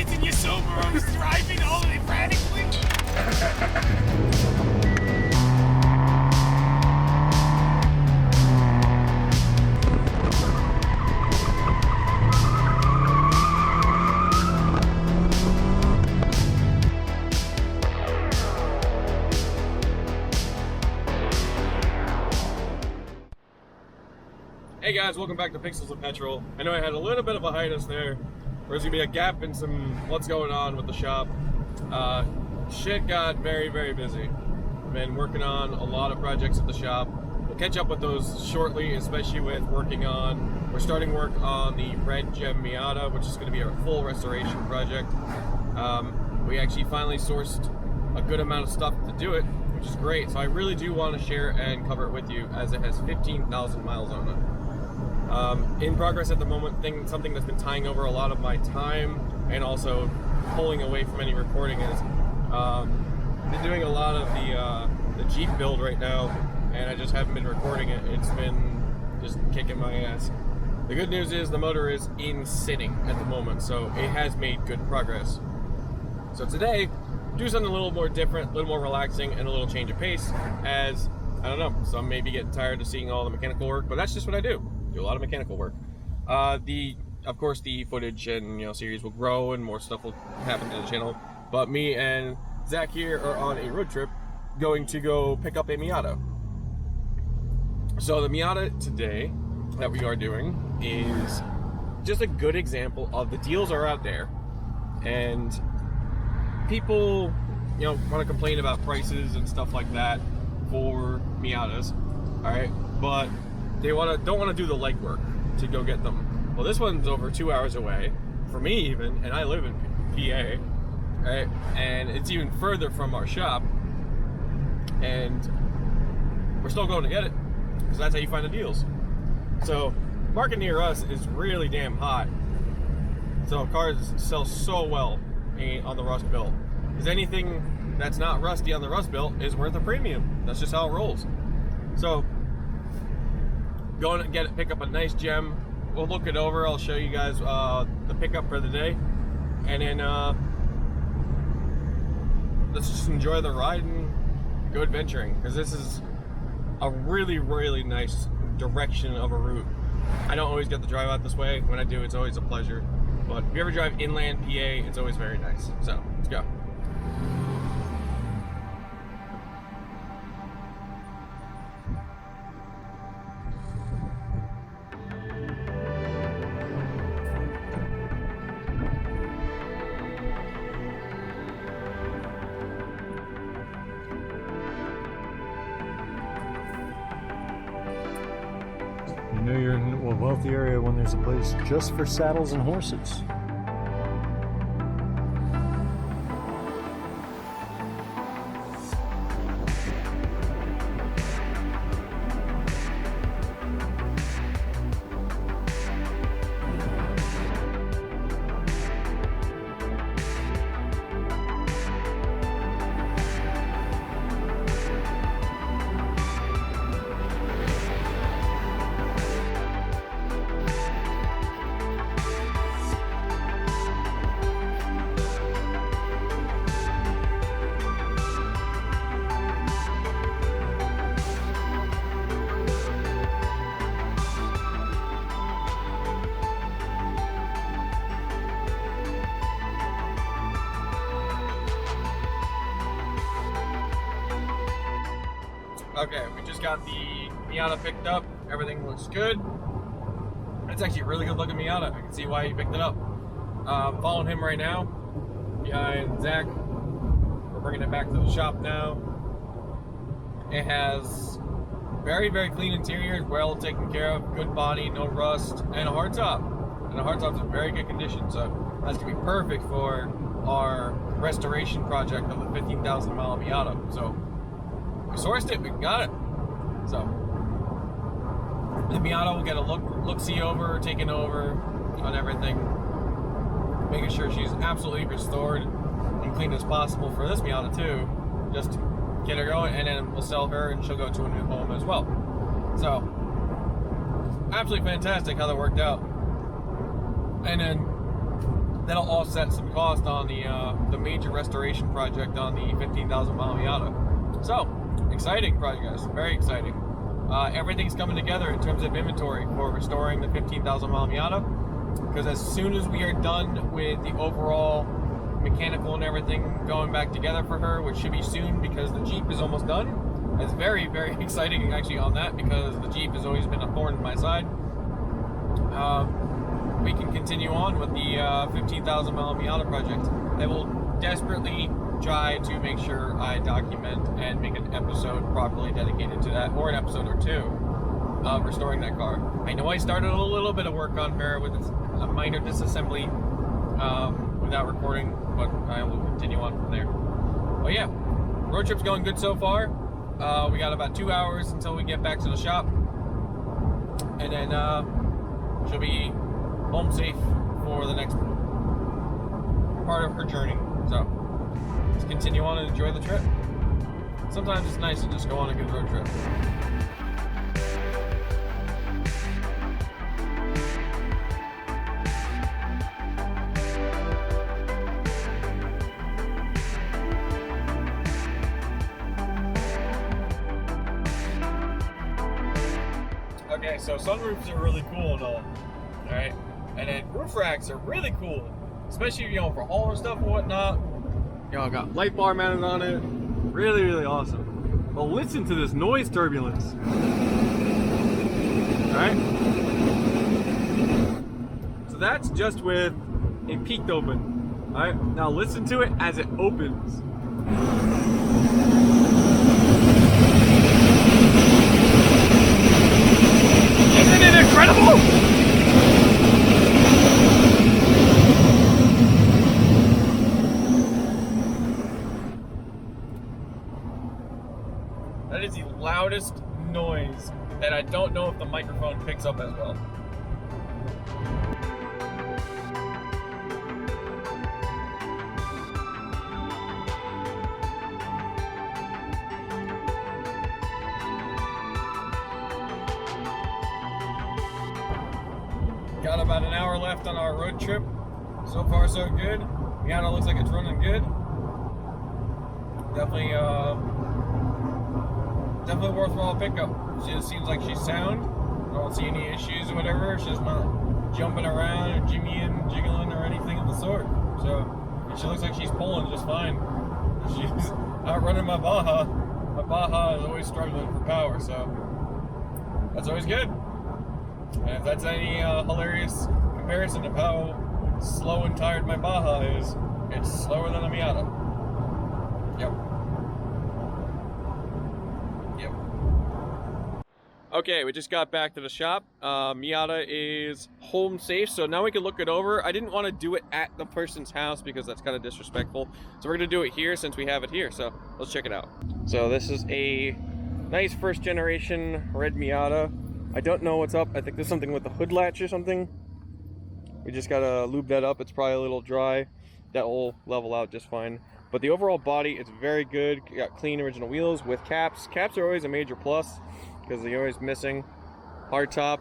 minutes and you're sober. I was driving all the way frantically. Hey guys, welcome back to Pixels and Petrol. I know I had a little bit of a hiatus there. There's gonna be a gap in some what's going on with the shop. Shit got very, very busy. I've been working on a lot of projects at the shop. We'll catch up with those shortly, especially with we're starting work on the Red Gem Miata, which is gonna be a full restoration project. We actually finally sourced a good amount of stuff to do it, which is great. So I really do want to share and cover it with you, as it has 15,000 miles on it. In progress at the moment, something that's been tying over a lot of my time and also pulling away from any recording is been doing a lot of the Jeep build right now, and I just haven't been recording it. It's been just kicking my ass. The good news is the motor is in sitting at the moment, so it has made good progress. So today, do something a little more different, a little more relaxing, and a little change of pace, as, I don't know, some may be getting tired of seeing all the mechanical work, but that's just what I do. A lot of mechanical work. Of course, the footage and series will grow and more stuff will happen to the channel. But me and Zack here are on a road trip, going to go pick up a Miata. So the Miata today that we are doing is just a good example of the deals are out there, and people, want to complain about prices and stuff like that for Miatas. All right, but they don't want to do the legwork to go get them. Well, this one's over 2 hours away, for me even, and I live in PA, right? And it's even further from our shop, and we're still going to get it, because that's how you find the deals. So, market near us is really damn hot. So cars sell so well on the Rust Belt, because anything that's not rusty on the Rust Belt is worth a premium. That's just how it rolls. So, going to pick up a nice gem. We'll look it over. I'll show you guys the pickup for the day, and then let's just enjoy the ride and go adventuring, because this is a really, really nice direction of a route. I don't always get to drive out this way. When I do, it's always a pleasure. But if you ever drive inland PA, it's always very nice. So let's go. You know you're in a wealthy area when there's a place just for saddles and horses. Okay, we just got the Miata picked up. Everything looks good. It's actually a really good looking Miata. I can see why he picked it up. Following him right now, behind Zack. We're bringing it back to the shop now. It has very, very clean interior, well taken care of, good body, no rust, and a hardtop. And the hardtop's in very good condition, so that's gonna be perfect for our restoration project of the 15,000 mile Miata. So we sourced it, we got it. So the Miata will get a look-see over, taken over on everything, making sure she's absolutely restored and clean as possible for this Miata too. Just get her going, and then we'll sell her and she'll go to a new home as well. So absolutely fantastic how that worked out. And then that'll offset some cost on the major restoration project on the 15,000 mile Miata. So, exciting project, guys. Very exciting. Everything's coming together in terms of inventory for restoring the 15,000 mile Miata. Because as soon as we are done with the overall mechanical and everything going back together for her, which should be soon because the Jeep is almost done. It's very, very exciting actually on that because the Jeep has always been a thorn in my side. We can continue on with the 15,000 mile Miata project. I will desperately try to make sure I document and make an episode properly dedicated to that, or an episode or two of restoring that car. I know I started a little bit of work on her with a minor disassembly without recording, but I will continue on from there. But yeah, road trip's going good so far. We got about 2 hours until we get back to the shop, and then she'll be home safe for the next part of her journey. So let's continue on and enjoy the trip. Sometimes it's nice to just go on a good road trip. Okay, so sunroofs are really cool and all, alright? And then roof racks are really cool, especially, you know, for hauling stuff and whatnot. You know, I got light bar mounted on it. Really, really awesome. But listen to this noise turbulence. Alright? So that's just with it peaked open. Alright? Now listen to it as it opens. Isn't it incredible? That is the loudest noise that I don't know if the microphone picks up as well. Got about an hour left on our road trip. So far, so good. Miata looks like it's running good. Definitely, definitely worthwhile pickup. She just seems like she's sound. I don't see any issues or whatever. She's not jumping around or jimmying, jiggling, or anything of the sort. So, and she looks like she's pulling just fine. She's outrunning my Baja. My Baja is always struggling for power, so that's always good. And if that's any hilarious comparison of how slow and tired my Baja is, it's slower than a Miata. Yep. Yep. Okay, we just got back to the shop. Miata is home safe, so now we can look it over. I didn't want to do it at the person's house because that's kind of disrespectful. So we're going to do it here since we have it here, so let's check it out. So this is a nice first generation red Miata. I don't know what's up. I think there's something with the hood latch or something. We just gotta lube that up. It's probably a little dry. That will level out just fine. But the overall body is very good. You got clean original wheels with caps. Caps are always a major plus because they're always missing. Hardtop,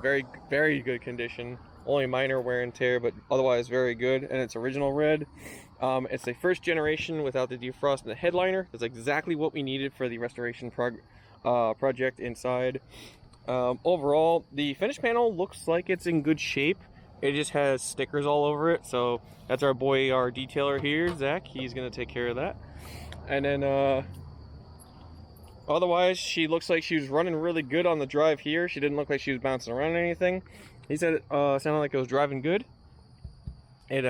very, very good condition. Only minor wear and tear, but otherwise very good. And it's original red. It's the first generation without the defrost and the headliner. That's exactly what we needed for the restoration project inside. Overall, the finish panel looks like it's in good shape. It just has stickers all over it, so that's our boy, our detailer here, Zack. He's gonna take care of that. And then otherwise, she looks like she was running really good on the drive here. She didn't look like she was bouncing around or anything. He said it sounded like it was driving good. It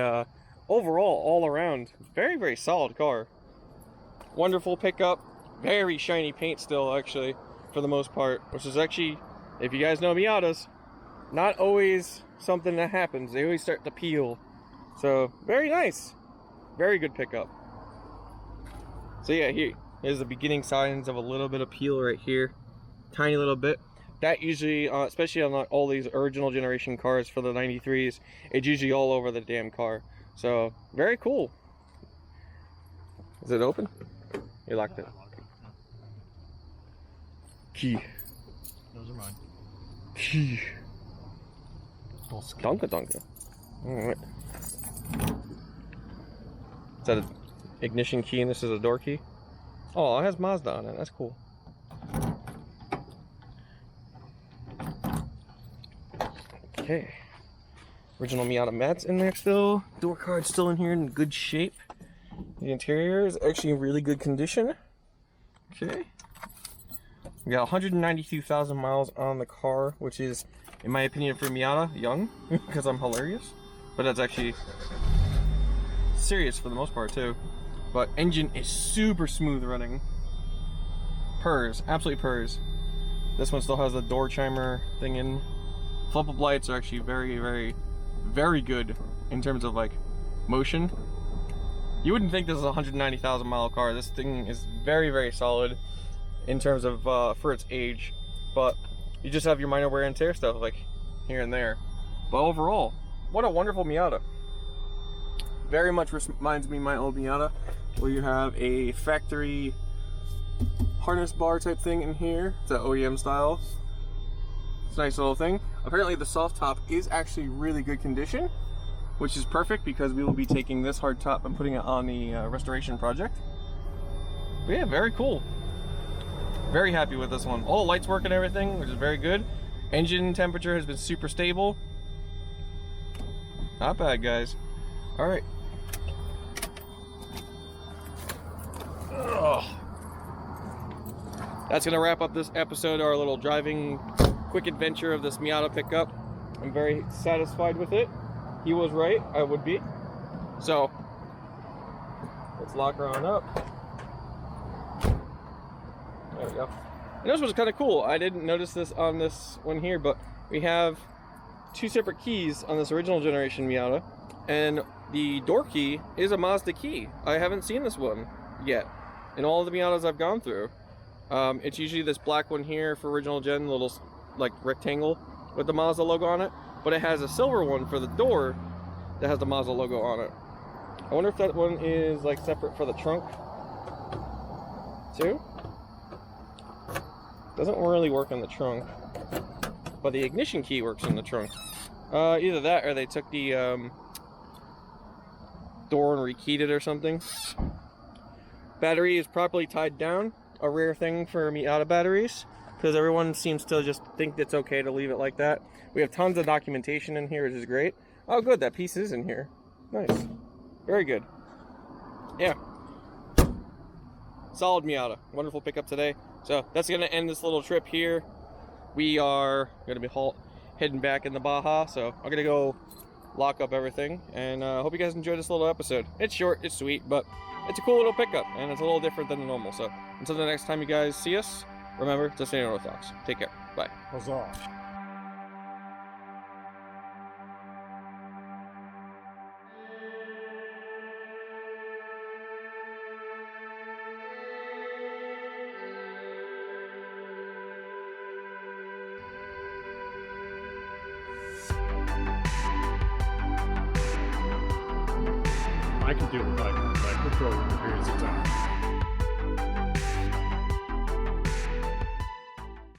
overall, all around, very, very solid car. Wonderful pickup. Very shiny paint still, actually, for the most part, which is actually, if you guys know Miatas, not always something that happens. They always start to peel. So, very nice. Very good pickup. So yeah, here's the beginning signs of a little bit of peel right here. Tiny little bit. That usually, especially on all these original generation cars for the 93s, it's usually all over the damn car. So, very cool. Is it open? You locked it. Key. Those are mine. Key. Dunka. Alright. Is that an ignition key and this is a door key? Oh, it has Mazda on it. That's cool. Okay. Original Miata mats in there still. Door card's still in here in good shape. The interior is actually in really good condition. Okay. We got 192,000 miles on the car, which is, in my opinion, for Miata, young, because I'm hilarious. But that's actually serious for the most part too. But engine is super smooth running. Purrs, absolutely purrs. This one still has the door chimer thing in. Flip-up lights are actually very good in terms of like motion. You wouldn't think this is a 190,000 mile car. This thing is very solid in terms of for its age, but you just have your minor wear and tear stuff like here and there. But overall, what a wonderful Miata. Very much reminds me of my old Miata, where you have a factory harness bar type thing in here. It's an OEM style. It's a nice little thing. Apparently the soft top is actually really good condition, which is perfect because we will be taking this hard top and putting it on the restoration project. But yeah, very cool. Very happy with this one. All the lights work and everything, which is very good. Engine temperature has been super stable. Not bad, guys. All right. Ugh. That's gonna wrap up this episode, our little driving quick adventure of this Miata pickup. I'm very satisfied with it. He was right, I would be. So, let's lock her on up. There we go. And this was kind of cool. I didn't notice this on this one here, but we have two separate keys on this original generation Miata, and the door key is a Mazda key. I haven't seen this one yet in all the Miatas I've gone through. It's usually this black one here for original gen, little like rectangle with the Mazda logo on it, but it has a silver one for the door that has the Mazda logo on it. I wonder if that one is like separate for the trunk too. Doesn't really work in the trunk, but the ignition key works in the trunk. Either that or they took the door and rekeyed it or something. Battery is properly tied down, a rare thing for Miata batteries, because everyone seems to just think it's okay to leave it like that. We have tons of documentation in here, which is great. Oh good, that piece is in here. Nice. Very good. Yeah. Solid Miata. Wonderful pickup today. So that's going to end this little trip here. We are going to be heading back in the Baja, so I'm going to go lock up everything, and hope you guys enjoyed this little episode. It's short, it's sweet, but it's a cool little pickup, and it's a little different than the normal. So until the next time you guys see us, remember to stay unorthodox. Take care. Bye. Huzzah. I can deal with eye contact for short periods of time.